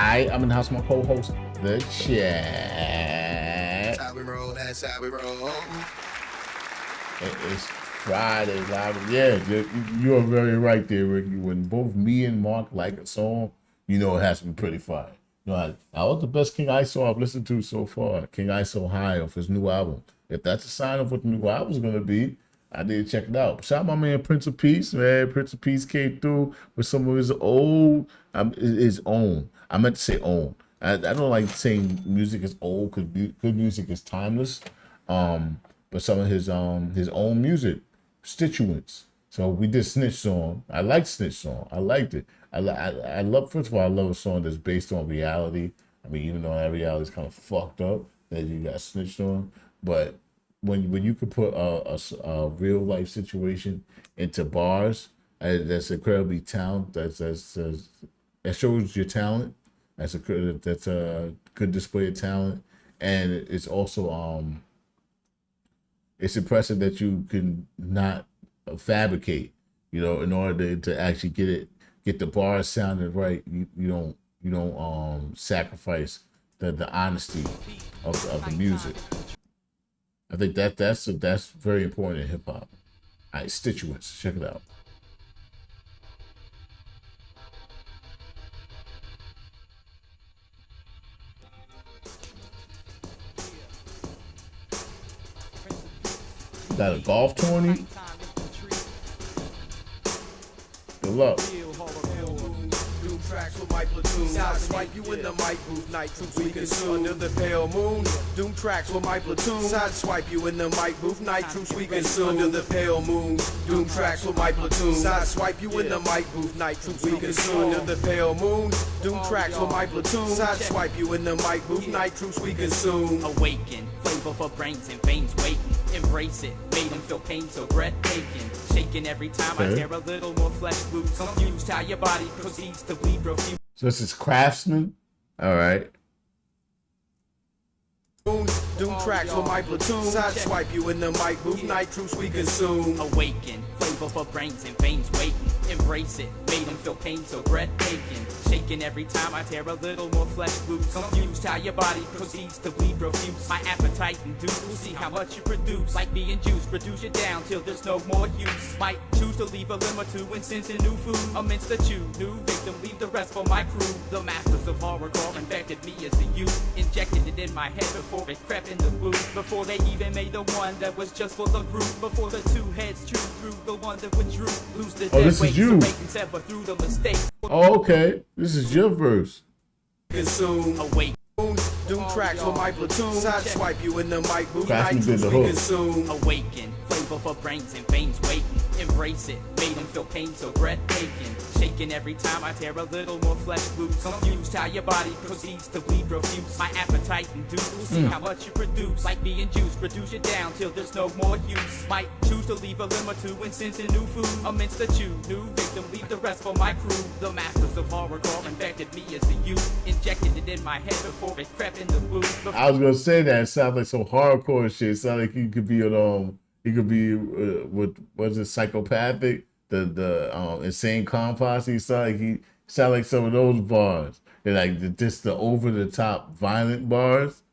I'm in the house with my co-host, The Chat. That's how we roll, that's how we roll. It's Friday, live. Yeah, you are very right there, Ricky. When both me and Mark like a song, you know it has to be pretty fire. You know, that was the best King ISO I've listened to so far. King ISO High off his new album. If that's a sign of what the new album's gonna be, I need to check it out. Shout out my man PRINTZ OF PEEPZ, man. PRINTZ OF PEEPZ came through with some of his his own. I meant to say own. I don't like saying music is old because good music is timeless. But some of his own music, Stitchuents. So we did Snitch Song. I liked Snitch Song. I liked it. I love. First of all, I love a song that's based on reality. I mean, even though that reality is kind of fucked up, that you got snitched on, but when you could put a real life situation into bars, that's incredibly talent. That shows your talent. That's a good display of talent, and it's also it's impressive that you can not fabricate. You know, in order to actually get the bars sounded right, you don't sacrifice the honesty of the music. I think that's very important in hip hop. All right, Stitchuents, check it out. Got a golf tourney. Good luck. Tracks with my platoon. Sideswipe you in the mic booth. Night troops we consume under the pale moon. Doom tracks with my platoon. Sideswipe you in the mic booth. Night troops we consume under the pale moon. Doom tracks with my platoon. Sideswipe you in the mic booth. Night troops we consume under the pale moon. Doom tracks with my platoon. Sideswipe you in the mic booth. Night troops we consume. Awaken, flavor for brains and veins waiting. Embrace it, made him feel pain so breathtaking. Shaking every time I tear a little more flesh loose. Confused how your body proceeds to bleed profuse. So this is Craftsman. All right. Doom tracks with my platoon. Sideswipe you in the mic booth. Night troops we consume. Awaken, flavor for brains and veins waiting. Embrace it, made him feel pain so breathtaking. Shaking every time I tear a little more flesh loose. Confused how your body proceeds to bleed profuse. My appetite induced, we'll see how much you produce. Like being juiced, reduce you down till there's no more use. Might choose to leave a limb or two and sense a new food. Amidst the chew, new victim, leave the rest for my crew. The masters of horrorcore infected me as a youth. Injected it in my head before it crept in the booth. Before they even made the one that was just for the group. Before the two heads drew through the one that withdrew. Lose the dead weight so they can sever through the mistakes. Oh, okay. This is your verse. Consume. Awake. Doom tracks with my platoon. Sideswipe you in the mic booth. Night Craftsman did troops the we hook. consume. Awaken, flavor for brains and veins waiting. Embrace it, made him feel pain so breathtaking. Shaking every time I tear a little more flesh loose. Confused how your body proceeds to bleed profuse. My appetite induced, we'll see how much you produce. Like being juiced, reduce you down till there's no more use. Might choose to leave a limb or two and sense a new food. Amidst the chew, new victim, leave the rest for my crew. The masters of horrorcore infected me as a youth. Injected it in my head before it crept in the booth. I was gonna say that. It sounds like some hardcore shit. It sounds like he could be with what's it, psychopathic, the insane compost. He sound like some of those bars. They're like just the over the top violent bars.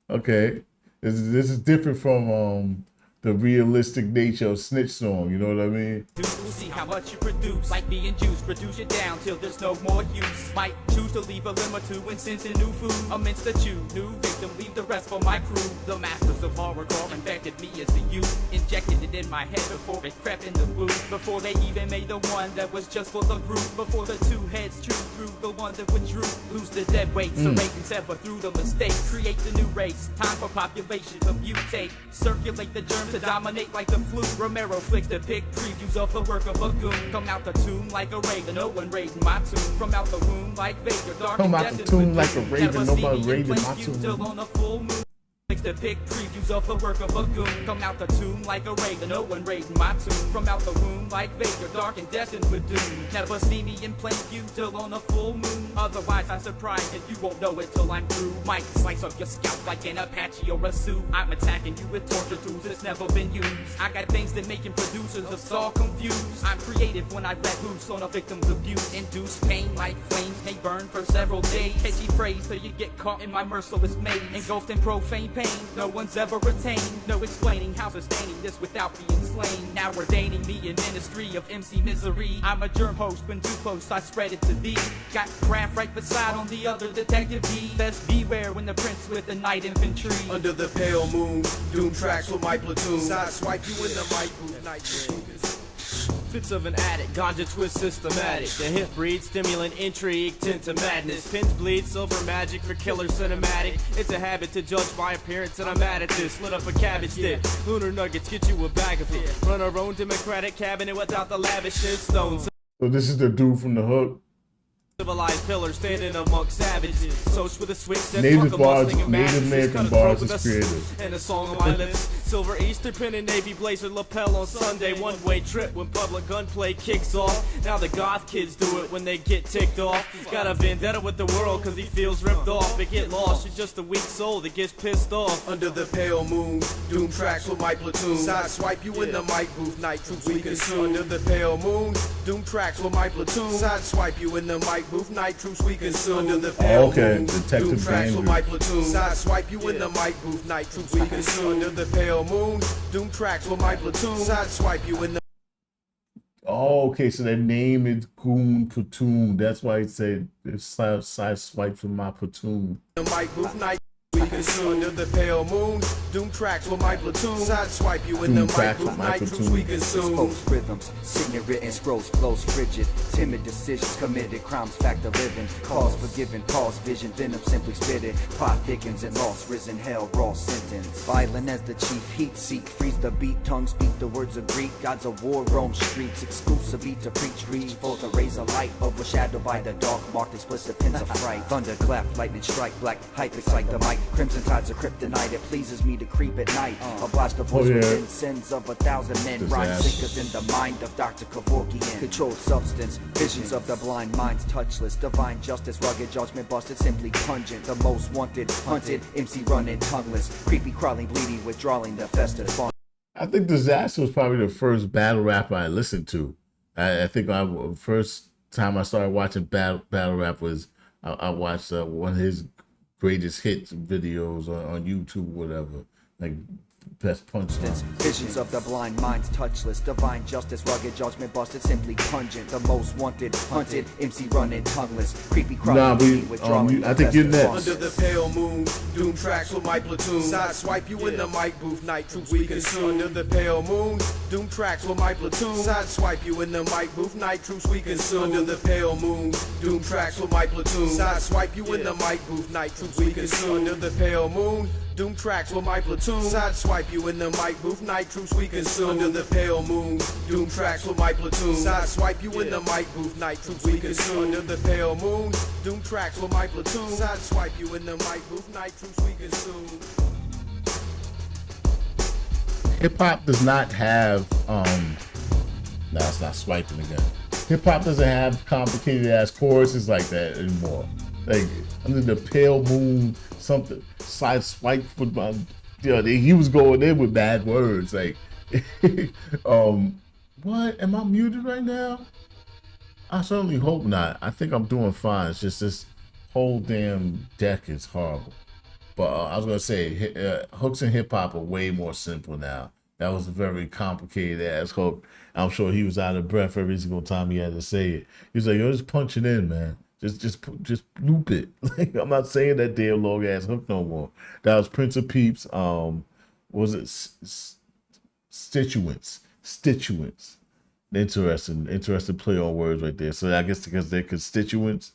Okay, this is different from the realistic nature of Snitch Song. You know what I mean? We'll see how much you produce. Like being juiced, reduce you down till there's no more use. Might choose to leave a limb or two and sense a new food. Amidst the chew, new victim, leave the rest for my crew. The masters of horrorcore infected me as a youth. Injected it in my head before it crept in the booth. Before they even made the one that was just for the group. Before the two heads drew through the one that withdrew. Lose the dead weight so they can sever through the mistakes. Create the new race. Time for population to mutate. Circulate the germs to dominate like the flu. Romero flicks the big previews of the work of a goon. Come out the tomb like a raven, no one raiding my tomb. From out the womb like Vader, dark Come and out the destined tomb for like a doom. raven, Never nobody see me in raiding plain my view tomb. till on a full moon. text to pick previews of the work of a goon. Come out the tomb like a raider, no one raiding my tomb. From out the womb like Vader, dark and destined for doom. Never see me in plain view till on a full moon. Otherwise I'm surprised and you won't know it till I'm through. Might slice up your scalp like an Apache or a Sioux. I'm attacking you with torture tools that's never been used. I got things that making producers of Saw confused. I'm creative when I let loose on a victim's abuse. Induce pain like flames may burn for several days. Catchy phrase till you get caught in my merciless maze. Engulfed in profane pain, no one's ever retained. No explaining how sustaining this without being slain. Now ordaining me in ministry of MC misery. I'm a germ host, when too close I spread it to thee. Got craft right beside on the other detective D. Best beware when the prince with the night infantry. Under the pale moon, doom tracks with my platoon. Side swipe you in the mic booth, night room. Fits of an addict, ganja twist systematic. The hip breed, stimulant, intrigue, tint to madness. Pins bleed, silver magic for killer cinematic. It's a habit to judge my appearance and I'm mad at this. Lit up a cabbage stick, lunar nuggets, get you a bag of it. Run our own democratic cabinet without the lavishness. Stones. So this is the dude from the Hook. Civilized pillars standing amongst savages. Soach with a switch that Native fuck a bars, Mustang and Native mattresses. American Cut a throat bars with is a creative. and a song on my lips. Silver Easter pin and navy blazer lapel on Sunday. One-way trip when public gunplay kicks off. Now the goth kids do it when they get ticked off. Got a vendetta with the world cause he feels ripped off. But get lost, you're just a weak soul that gets pissed off. Under the pale moon, doom tracks with my platoon. Side swipe you in the mic booth, night troops we consume. Under the pale moon, doom tracks with my platoon. Side swipe you in the mic booth, night troops we consume. Under the pale moon, Detective doom tracks with Andrew. my platoon. Side swipe you in the mic booth, night troops we consume. Under the pale moon, doom tracks with my platoon. Side swipe you in the Oh, okay, so their name is Goon Platoon. That's why he said it's side swipe from my platoon. mic booth, night we consume. Under the pale moon, doom tracks with my platoon. Side swipe you in the Doom mic tracks with booth, my night troops platoon. we consume. Exposed rhythms, signet written scrolls, flows frigid. Timid decisions, committed crimes, fact of living. Cause forgiven, pause vision, venom simply spitted. Plot thickens and lost, risen hell, raw sentence. Violent as the chief heat seek, freeze the beat, tongue speak the words of Greek. Gods of war roam streets, exclusive beat to preach, read for the rays of light, overshadowed by the dark, marked explicit pins of fright. Thunder clap, lightning strike, black hype excite the mic. Crimson tides of kryptonite, it pleases me to creep at night. Oblige the voice within sins of 1,000 men. Rhyme sicker than the mind of Dr. Kevorkian. Controlled substance, visions of the blind minds touchless. Divine justice, rugged judgment busted, simply pungent. The most wanted, hunted, MC running tongueless. Creepy, crawling, bleeding, withdrawing the festive fun. I think Disaster was probably the first battle rapper I listened to. I think first time I started watching battle rap was I watched one of his greatest hits videos on YouTube, whatever, like best punchline. Visions of the blind minds touchless. Divine justice, rugged judgment busted, simply pungent. The most wanted, hunted, MC running tongueless. Creepy, crawling, bleeding, withdrawing. I think you're next. Under the pale moon, doom tracks with my platoon. Side swipe you in the mic booth, night troops we consume. Under the pale moon, doom tracks with my platoon. Side swipe you in the mic booth, night troops we consume. Under the pale moon, doom tracks with my platoon. Side swipe you in the mic booth, night troops we consume. Under the pale moon, doom tracks with my platoon. Side swipe you in the mic booth, night troops we consume. Under the pale moon, doom tracks with my platoon. Side swipe you in the mic booth, night troops we consume. Under the pale moon, doom tracks with my platoon. Side swipe you in the mic booth, night troops we consume. Hip hop does not have it's not swiping again. Hip hop doesn't have complicated ass choruses like that anymore. Like under the pale moon, something side swipe with my, he was going in with bad words. Like, what? Am I muted right now? I certainly hope not. I think I'm doing fine. It's just this whole damn deck is horrible. But I was gonna say, hooks in hip hop are way more simple now. That was a very complicated ass hook. I'm sure he was out of breath every single time he had to say it. He was like, "Yo, just punch it in, man. Just loop it." Like, I'm not saying that damn long ass hook no more. That was PRINTZ OF PEEPZ. Was it Stitchuents? Stitchuents. Interesting play on words right there. So I guess because they're constituents,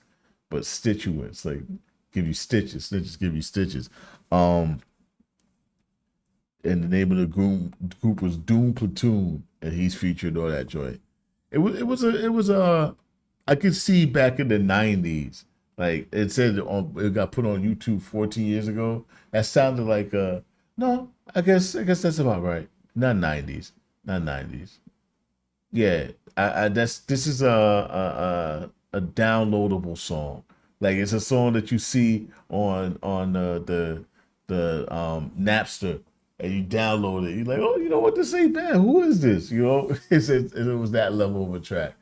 but Stitchuents, like give you stitches. Snitches give you stitches. And the name of the group was Doom Platoon, and he's featured on that joint. It was I could see back in the 90s, like it said it got put on YouTube 14 years ago. That sounded like No, I guess that's about right. Not 90s, not 90s. Yeah, this is a downloadable song. Like it's a song that you see on the Napster, and you download it. You're like, oh, you know what? This ain't bad. Who is this? You know, it was that level of a track.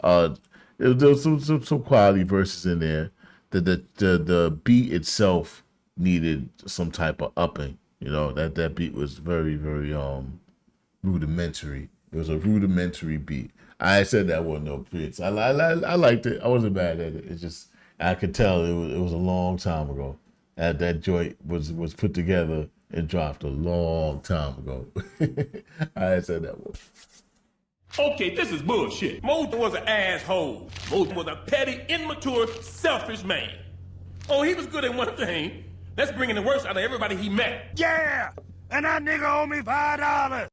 Uh, there was some quality verses in there. The beat itself needed some type of upping. You know, that beat was very rudimentary. It was a rudimentary beat. I said that wasn't no Prince. I liked it. I wasn't mad at it. It's just I could tell it was a long time ago. That joint was put together and dropped a long time ago. I said that one. Okay, this is bullshit. Moses was an asshole. Moses was a petty, immature, selfish man. Oh, he was good at one thing. That's bringing the worst out of everybody he met. Yeah! And that nigga owe me $5.